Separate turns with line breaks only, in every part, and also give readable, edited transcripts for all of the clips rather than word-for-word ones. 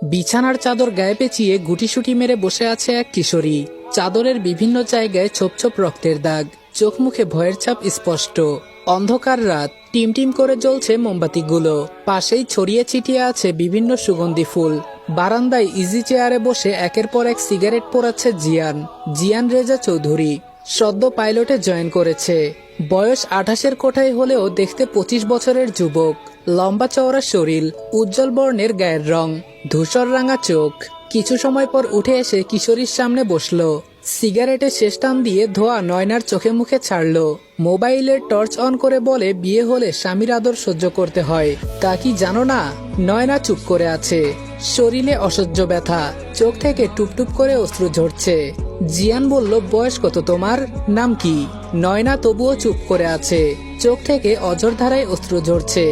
বিছানার চাদর গায়ে পেঁচিয়ে গুটিসুটি মেরে বসে আছে এক কিশোরী। চাদরের বিভিন্ন জায়গায় ছোপ ছোপ রক্তের দাগ, চোখ মুখে ভয়ের ছাপ স্পষ্ট। অন্ধকার রাত, টিমটিম করে জ্বলছে মোমবাতিগুলো। পাশেই ছড়িয়ে ছিটিয়ে আছে বিভিন্ন সুগন্ধি ফুল। বারান্দায় ইজি চেয়ারে বসে একের পর এক সিগারেট পোড়াচ্ছে জিয়ান রেজা চৌধুরী। সদ্য পাইলটে জয়েন করেছে। বয়স 28-এর কোঠায় হলেও দেখতে 25 বছরের যুবক। লম্বা চওড়া শরীর, উজ্জ্বল বর্ণের গায়ের রং, ধূসর রাঙা চোখ। কিছু সময় পর উঠে এসে কিশোরীর সামনে বসলো। সিগারেটের শেষ টান দিয়ে ধোয়া নয়নার চোখে মুখে ছাড়লো। মোবাইলের টর্চ অন করে বলে বিয়ে হলে স্বামীর আদর সহ্য করতে হয়, তা কি জানো না? নয়না চুপ করে আছে। শরীরে অসহ্য ব্যথা, চোখ থেকে টুপটুপ করে অশ্রু ঝরছে। জিয়ান বলল, বয়স কত তোমার, নাম কি? নয়না তবুও চুপ করে আছে, চোখ থেকে অঝর ধারায় অশ্রু ঝরছে।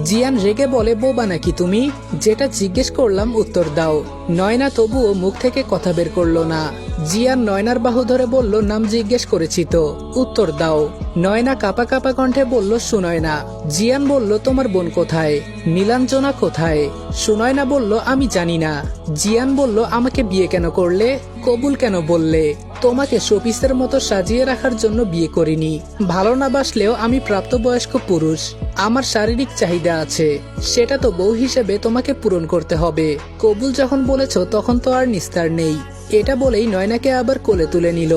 জিয়ান রেগে বলে, বোবা নাকি তুমি? যেটা জিজ্ঞেস করলাম উত্তর দাও। নয়না তবুও মুখ থেকে কথা বের করলো না। জিয়ান নয়নার বাহু ধরে বলল, নাম জিজ্ঞেস করেছি তো, উত্তর দাও। নয়না কাপা কাপা কণ্ঠে বলল, সুনয়না। জিয়ান বলল, তোমার বোন কোথায়? নীলাঞ্জনা কোথায়? সুনয়না বলল, আমি জানি না। জিয়ান বলল, আমাকে বিয়ে কেন করলে? কবুল কেন বললে? তোমাকে শোপিসের মতো সাজিয়ে রাখার জন্য বিয়ে করিনি। ভালো না বাসলেও আমি প্রাপ্তবয়স্ক পুরুষ। আমার শারীরিক চাহিদা আছে, সেটা তো বউ হিসেবে তোমাকে পূরণ করতে হবে। কবুল যখন বলেছ তখন তো আর নিস্তার নেই। এটা বলেই নয়নাকে আবার কোলে তুলে নিল।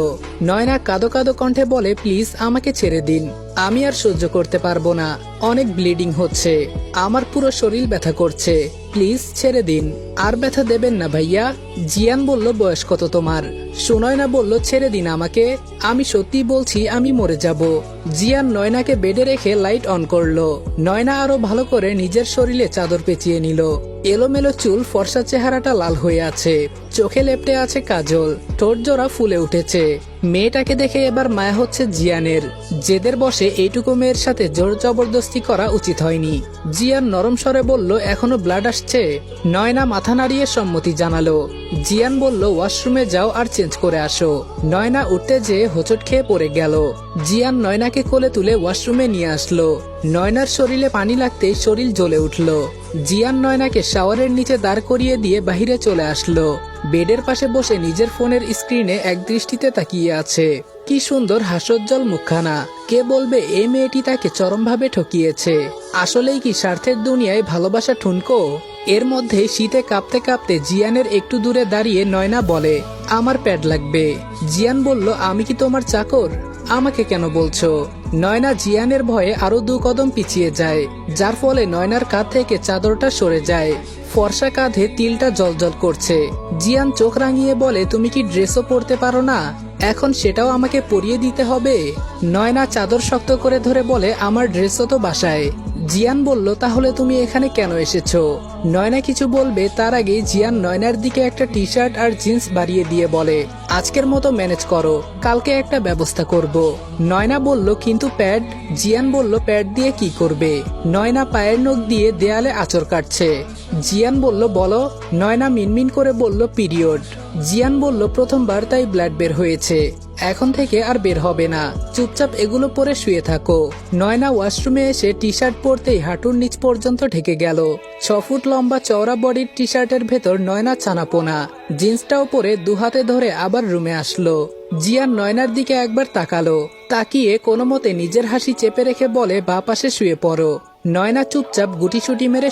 নয়না কাঁদো কাঁদো কণ্ঠে বলে, প্লিজ আমাকে ছেড়ে দিন, আমি আর সহ্য করতে পারবো না। অনেক ব্লিডিং হচ্ছে, আমার পুরো শরীর ব্যথা করছে, প্লিজ ছেড়ে দিন। আর ব্যথা দেবেন না ভাইয়া। জিয়ান বলল, বয়স কত তোমার? সুনয়না বলল, ছেড়ে দিন আমাকে, আমি সত্যি বলছি আমি মরে যাব। জিয়ান নয়নাকে বেডে রেখে লাইট অন করলো। নয়না আরো ভালো করে নিজের শরীরে চাদর পেঁচিয়ে নিল। এলোমেলো চুল, ফর্সা চেহারাটা লাল হয়ে আছে, চোখে লেপটে আছে কাজল, ঠোঁট জোড়া ফুলে উঠেছে। মেয়েটাকে দেখে এবার মায়া হচ্ছে জিয়ানের। জেদের বসে এইটুকু মেয়ের সাথে জোর জবরদস্তি করা উচিত হয়নি। জিয়ান নরম স্বরে বলল, এখনো ব্লাড আসছে? নয়না মাথা নাড়িয়ে সম্মতি জানালো। জিয়ান বলল, ওয়াশরুমে যাও আর চেঞ্জ করে আসো। নয়না উঠতে যেয়ে হোঁচট খেয়ে পড়ে গেল। জিয়ান নয়নাকে কোলে তুলে ওয়াশরুমে নিয়ে আসলো। নয়নার শরীরে পানি লাগতেই শরীর জ্বলে উঠল। জিয়ান নয়নাকে শাওয়ারের নিচে দাঁড় করিয়ে দিয়ে বাহিরে চলে আসলো। বেডের পাশে বসে নিজের ফোনের স্ক্রিনে এক দৃষ্টিতে তাকিয়ে আছে। কি সুন্দর হাস্যোজ্জ্বল মুখখানা। কে বলবে এই মেয়েটি তাকে চরমভাবে ঠকিয়েছে? আসলেই কি স্বার্থের দুনিয়ায় ভালোবাসা ঠুনকো? এর মধ্যে শীতে কাঁপতে কাঁপতে জিয়ানের একটু দূরে দাঁড়িয়ে নয়না বলে, আমার প্যাড লাগবে। জিয়ান বলল, আমি কি তোমার চাকর? আমাকে কেন বলছো? নয়না জিয়ানের ভয়ে আরো 2 কদম পিছিয়ে যায়, যার ফলে নয়নার কাঁধ থেকে চাদরটা সরে যায়। ফর্সা কাঁধে তিলটা জলজল করছে। জিয়ান চোখ রাঙিয়ে বলে, তুমি কি ড্রেসও পরতে পারো না? এখন সেটাও আমাকে পরিয়ে দিতে হবে? নয়না চাদর শক্ত করে ধরে বলে, আমার ড্রেসও তো বাসায়। জিয়ান বলল, তাহলে তুমি এখানে কেন এসেছো? নয়না কিছু বলবে তার আগে জিয়ান নয়নার দিকে একটা টি শার্ট আর জিন্স বাড়িয়ে দিয়ে বলে, আজকের মতো ম্যানেজ করো, কালকে একটা ব্যবস্থা করব। নয়না বলল, কিন্তু প্যাড? জিয়ান বলল, প্যাড দিয়ে কি করবে? নয়না পায়ের নখ দিয়ে দেয়ালে আঁচড় কাটছে। জিয়ান বলল, বলো। নয়না মিনমিন করে বলল, পিরিয়ড। জিয়ান বলল, প্রথমবার তাই ব্লাড বের হয়েছে, এখন থেকে আর বের হবে না, চুপচাপ এগুলো পরে শুয়ে থাকো। নয়না ওয়াশরুমে এসে টি শার্ট পরতেই হাঁটুর নিচ পর্যন্ত ঢেকে গেল। 6 ফুট লম্বা চওড়া বডির টি শার্টের ভেতর নয়না ছানাপোনা। জিন্সটাও পরে 2 হাতে ধরে আবার রুমে আসলো। জিয়ান নয়নার দিকে একবার তাকালো, তাকিয়ে কোনো মতে নিজের হাসি চেপে রেখে বলে, বাঁ পাশে শুয়ে পড়ো। নয়না চুপচাপ গুটিসুটি মেরে